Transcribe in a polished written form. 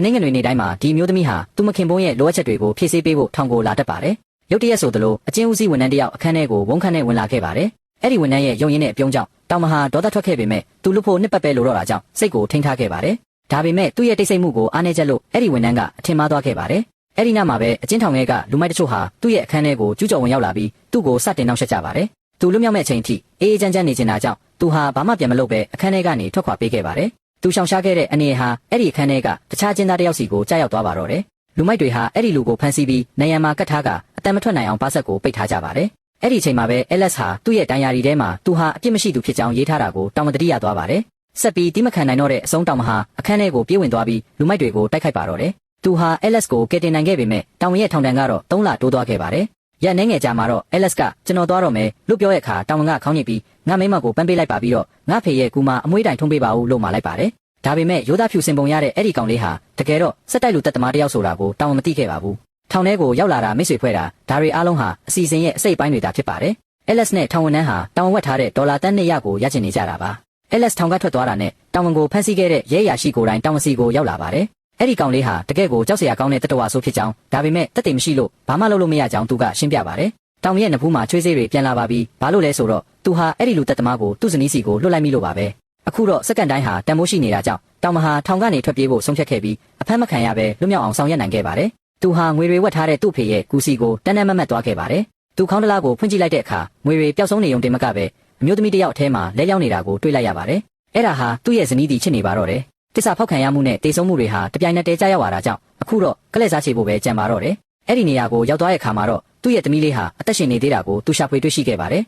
တနင်္ဂနွေနေ့တိုင်းမှာဒီမျိုးသမီးဟာသူမခင်ပွန်းရဲ့လိုအပ်ချက်တွေကိုဖြည့်ဆည်းပေးဖို့ထောင်ကိုလာတတ်ပါတယ်။ရုတ်တရက်ဆိုသလိုအချင်းဦးစီးဝန်ထမ်းတယောက်အခန်းထဲကိုဝန်ခံနဲ့ဝင်လာခဲ့ပါတယ်။အဲ့ဒီဝန်ထမ်းရဲ့ယုံရင်းနဲ့အပြုံးကြောင့်တောင်မဟာဒေါသထွက်ခဲ့ပေမဲ့သူလူဖို့နှစ်ပတ်ပဲလိုတော့တာကြောင့်စိတ်ကိုထိန်းထားခဲ့ပါတယ်။ဒါပေမဲ့သူ့ရဲ့တိတ်ဆိတ်မှုကိုအားနည်းချက်လို့အဲ့ဒီဝန်ထမ်းကအထင်မှားသွားခဲ့ပါတယ်။အဲ့ဒီနောက်မှာပဲအချင်းထောင်ထဲကလူမိုက်တချို့ဟာသူ့ရဲ့အခန်းထဲကိုကျူးကျော်ဝင်ရောက်လာပြီးသူ့ကိုစတင်နှောက်ယှက်ကြပါတယ်။သူလွတ်မြောက်မဲ့အချိန်ထိအေးအေးချမ်းချမ်းနေနေတာကြောင့်သူဟာဘာမှပြန်မလုပ်ပဲအခန်းထဲကနေထွက်ခွာပေးခဲ့ပါတယ်။သူရှောင်ရှားခဲ့တဲ့အနေဟာအဲ့ဒီအခန်းထဲကတခြားကျင်းသားတယောက်စီကိုကြားရောက်သွားပါတော့တယ်။လူမိုက်တွေဟာအဲ့ဒီလူကိုဖမ်းဆီးပြီးနေရံမှာကတ်ထားကအတန်မထွက်နိုင်အောင်ပါဆက်ကိုပိတ်ထားကြပါတယ်။အဲ့ဒီအချိန်မှာပဲ LS ဟာသူ့ရဲ့တိုင်ယာရီထဲမှာသူဟာအပြစ်မရှိသူဖြစ်ကြောင်းရေးထားတာကိုတောင်မတတိယသွားပါတယ်။ဆက်ပြီးတိမခံနိုင်တော့တဲ့အဆုံးတောင်မဟာအခန်းထဲကိုပြေးဝင်သွားပြီးလူမိုက်တွေကိုတိုက်ခိုက်ပါတော့တယ်။သူဟာ LS ကိုကယ်တင်နိုင်ခဲ့ပေမဲ့တောင်ရဲ့ထောင်ဒဏ်ကတော့3လတိုးသွားခဲ့ပါတယ်။ရက်နှဲငယ်ကြာမှာတော့ LS ကကျွန်တော်သွားတော့မယ်လို့ပြောတဲ့အခါတောင်ကခေါင်းညစ်ပြီးငါမိမကိုပန်းပေးလိုက်ပါပြီးတော့ငါဖေရဲ့ကူမအမွှေးတိုင်ထုံးပေးပါဦးလို့မှာလိုက်ပါတယ်။ဒါပေမဲ့ရိုးသားဖြူစင်ပုံရတဲ့အဲ့ဒီကောင်လေးဟာတကယ်တော့စက်တိုက်လူတက်သမားတယောက်ဆိုတာကိုတောင်မသိခဲ့ပါဘူး။ထောင်ထဲကိုရောက်လာတာမိတ်ဆွေဖွဲ့တာဒါတွေအားလုံးဟာအစီအစဉ်ရဲ့အစိတ်ပိုင်းတွေသာဖြစ်ပါတယ်။ LS နဲ့ထောင်ဝန်ထမ်းဟာတောင်ဝက်ထားတဲ့ဒေါ်လာတန်း200ကိုရချင်နေကြတာပါ။ LS ထောင်ကထွက်သွားတာနဲ့တောင်ဝန်ကိုဖမ်းဆီးခဲ့တဲ့ရဲရရှိကိုယ်တိုင်တောင်စီကိုရောက်လာပါတယ်။အဲ့ဒီကောင်လေးဟာတကယ့်ကိုကြောက်စရာကောင်းတဲ့တတဝါဆိုးဖြစ်ကြောင်းဒါပေမဲ့တက်တယ်မရှိလို့ဘာမှလုပ်လို့မရကြောင်းသူကရှင်းပြပါတယ်။တောင်ရဲ့နဖူးမှာချွေးစေးတွေပြန်လာပါပြီ။ဘာလို့လဲဆိုတော့သူဟာအဲ့ဒီလူတက်သမားကိုသူ့ဇနီးစီကိုလွတ်လိုက်မိလို့ပါပဲ။အခုတော့စက္ကန့်တိုင်းဟာတန်မိုးရှိနေတာကြောင့်တောင်မဟာထောင်ကနေထွက်ပြေးဖို့ဆုံးဖြတ်ခဲ့ပြီးအဖမ်းမခံရပဲလွတ်မြောက်အောင်ဆောင်ရွက်နိုင်ခဲ့ပါတယ်။သူဟာငွေတွေဝတ်ထားတဲ့သူ့ဖေရဲ့ကူစီကိုတန်းတန်းမတ်မတ်သွားခဲ့ပါတယ်။သူခေါင်းတလားကိုဖွင့်ကြည့်လိုက်တဲ့အခါငွေတွေပျောက်ဆုံးနေုံတင်မကပဲအမျိုးသမီးတစ်ယောက်အထဲမှာလဲလျောင်းနေတာကိုတွေ့လိုက်ရပါတယ်။အဲ့ဒါဟာသူ့ရဲ့ဇနီးတီချစ်နေပါတော့တယ်။တစ္ဆာဖောက်ခံရမှုနဲ့တေဆုံးမှုတွေဟာတပြိုင်နက်တည်းကြားရောက်လာတာကြောင့်အခုတော့ကလက်စားချေဖို့ပဲကြံပါတော့တယ်။အဲ့ဒီနေရာကိုရောက်သွားတဲ့အခါမှာတော့သူ့ရဲ့သမီးလေးဟာအသက်ရှင်နေသေးတာကိုသူရှာဖွေတွေ့ရှိခဲ့ပါတယ်